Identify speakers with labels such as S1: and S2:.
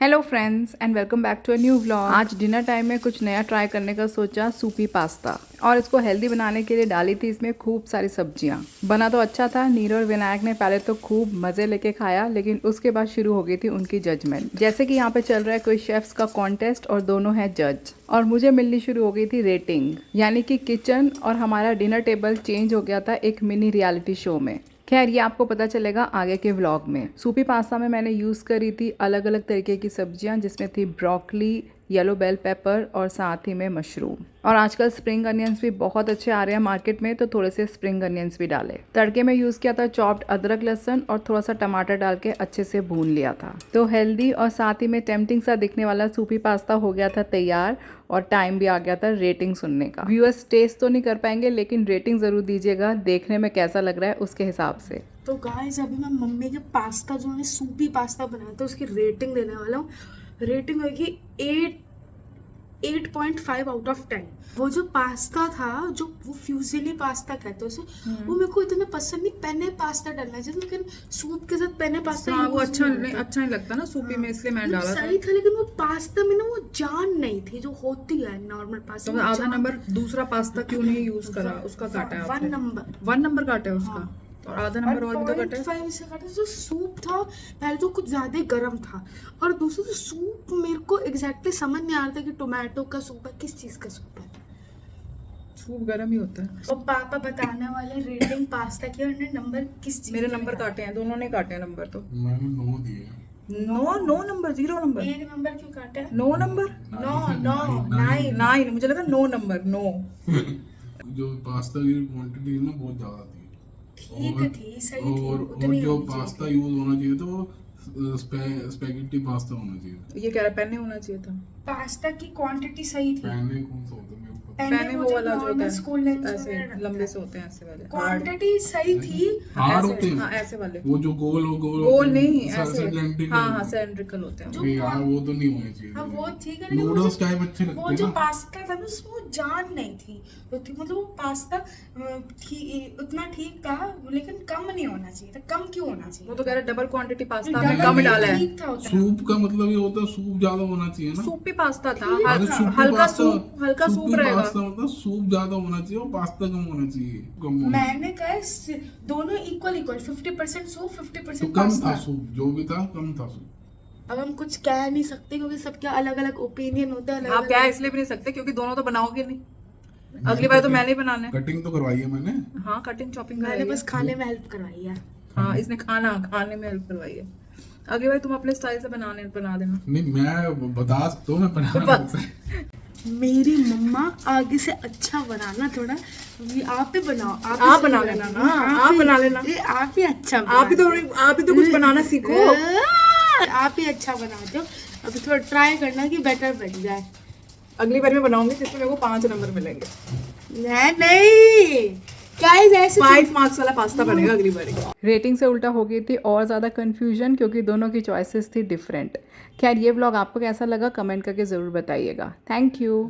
S1: Hello friends and welcome back to a new vlog. आज dinner time में कुछ नया ट्राई करने का सोचा, सूपी पास्ता। और इसको हेल्दी बनाने के लिए डाली थी इसमें खूब सारी सब्जियां। बना तो अच्छा था। नीरू और विनायक ने पहले तो खूब मजे लेके खाया, लेकिन उसके बाद शुरू हो गई थी उनकी जजमेंट। जैसे कि यहाँ पे चल रहा है कोई शेफ्स का कॉन्टेस्ट और दोनों है जज, और मुझे मिलनी शुरू हो गई थी रेटिंग। यानी कि किचन और हमारा डिनर टेबल चेंज हो गया था एक मिनी रियलिटी शो में। खैर ये आपको पता चलेगा आगे के व्लॉग में। सूपी पास्ता में मैंने यूज़ करी थी अलग अलग तरीके की सब्जियां, जिसमें थी ब्रोकली, येलो बेल पेपर और साथ ही में मशरूम। और आजकल स्प्रिंग अनियंस भी बहुत अच्छे आ रहे हैं मार्केट में, तो थोड़े से स्प्रिंग अनियंस भी डाले। तड़के में यूज़ किया था चॉप्ड अदरक लहसुन और थोड़ा सा टमाटर डाल के अच्छे से भून लिया था। तो हेल्दी और साथ ही में टेम्पटिंग सा दिखने वाला सूपी पास्ता हो गया था तैयार। और टाइम भी आ गया था रेटिंग सुनने का। व्यूअर्स टेस्ट तो नहीं कर पाएंगे, लेकिन रेटिंग ज़रूर दीजिएगा, देखने में कैसा लग रहा है उसके हिसाब से।
S2: तो गाइस अभी मैं मम्मी के पास्ता जो है सूपी पास्ता बनाया था उसकी रेटिंग देने वाला हूँ। रेटिंग होगी 8.5 आउट ऑफ 10। वो जो पास्ता था, जो वो फ्यूजिली पास्ता कहते हैं उसे, वो मेरे को इतना पसंद नहीं। पेने पास्ता डालना चाहिए, लेकिन सूप के साथ पेने पास्ता
S1: हाँ, वो अच्छा नहीं लगता ना सूपी में, इसलिए मैंने डाला
S2: सही था। लेकिन वो पास्ता में ना वो जान नहीं थी जो होती है नॉर्मल पास्ता।
S1: तो आधा नंबर दूसरा पास्ता क्यों नहीं यूज करा, उसका काटा है आपने? 1 नंबर काटा है उसका। और आधा नंबर और भी तो कटा है।
S2: 0.5 से काटा। जो सूप था पहले तो कुछ ज्यादा ही गर्म था, और दूसरा तो सूप मेरे को एग्जैक्टली समझ नहीं आ रहा था कि टोमेटो का सूप है किस चीज का सूप है।
S1: सूप गर्म ही होता है।
S2: और पापा बताने वाले रेटिंग पास्ता की, और नंबर किस चीज
S1: मेरे नंबर काटे हैं, दोनों ने काटे हैं नंबर। तो
S3: मैंने 9 दिए।
S1: No number, 0 number.
S2: एक नंबर क्यों काटा है?
S1: 9 नंबर, 9 मुझे लगा 9 नंबर। 9
S3: जो पास्ता की क्वांटिटी है ना बहुत ज्यादा थी।
S2: ठीक थी, सही थी,
S3: और
S2: उतनी
S3: जो
S2: होनी चाहिए
S3: पास्ता
S2: थी।
S3: यूज होना चाहिए था वो स्पेगेटी पास्ता होना चाहिए।
S1: ये कह रहा पेने होना चाहिए था।
S2: पास्ता की क्वांटिटी सही थी।
S3: पैने कौन सा होता है मेरे को पता
S1: पेने वो वाला जो होता
S2: स्कूल
S1: है, ऐसे लंबे से होते हैं, ऐसे वाले हार्ड।
S2: क्वांटिटी सही थी।
S3: हार्ड होते हैं।
S1: हाँ, ऐसे वाले।
S3: वो जो गोल गोल
S1: गोल नहीं, ऐसे।
S3: सिलेंड्रिकल।
S1: हाँ, सिलेंड्रिकल होते हैं।
S3: नहीं यार वो तो नहीं होने चाहिए।
S2: हाँ वो ठीक है, लेकिन
S3: नूडल्स टाइप अच्छे लगते
S2: वो
S3: हैं
S2: जो
S3: ना।
S2: पास्ता था ना उसमें वो जान नहीं थी। तो मतलब वो पास्ता उतना ठीक था, लेकिन कम नहीं होना चाहिए था। कम क्यों होना चाहिए?
S1: वो तो कह रहा डबल क्वांटिटी पास्ता
S2: डबल
S1: में कम डाला है।
S2: ठीक था उतना।
S3: सूप का मतलब ये होता है सूप ज्यादा होना चाहिए ना।
S1: सूपी पास्ता था,
S3: अरे सूपी
S1: हल्का
S3: पास्ता-
S1: सूप, हल्का सूप
S3: सूपी
S1: रहेगा।
S3: पास्ता मतलब सूप ज्यादा होना चाहिए और पास्ता कम होना चाहिए। कम होना
S2: मैंने कहा दोनों इक्वल 50% सूप,
S3: तो
S2: 50%
S3: कम
S2: पास्ता।
S3: था सूप, जो भी था कम था सूप।
S2: अब हम कुछ कह नहीं सकते क्योंकि सबके अलग अलग ओपिनियन होता है।
S1: आप क्या इसलिए भी नहीं सकते क्योंकि दोनों तो बनाओगे नहीं। अगली बार तो मैंने ही बनाना है।
S3: कटिंग तो करवाई है मैंने।
S1: हाँ, कटिंग चॉपिंग
S2: मैंने
S1: करवाई
S2: बस
S1: है।
S2: खाने में हेल्प करवाई है।
S1: हाँ, इसने खाने में हेल्प करवाई है। अगली बार तुम अपने स्टाइल से बना देना।
S3: नहीं मैं बता सकता हूँ, मैं बना
S1: बस।
S3: सकता हूँ।
S2: मेरी मम्मा आगे से अच्छा बनाना थोड़ा। ये आप ही बनाओ,
S1: आप बना लेना ना, आप बना लेना।
S2: आप ही अच्छा
S1: आप ही तो कुछ बनाना सीखो।
S2: आप ही अच्छा बनाते हो। अभी थोड़ा ट्राई करना कि बेटर बन जाए।
S1: अगली बार मैं बनाऊंगी जिसमें मेरे को 5 नंबर मिलेंगे।
S2: नहीं गाइस, ऐसे
S1: 5 मार्क्स वाला पास्ता बनेगा अगली बार। रेटिंग से उल्टा हो गई थी और ज़्यादा कंफ्यूजन, क्योंकि दोनों की चॉइसेस थी डिफरेंट। खैर ये व्लॉग आपको कैसा लगा कमेंट करके ज़रूर बताइएगा। Thank you.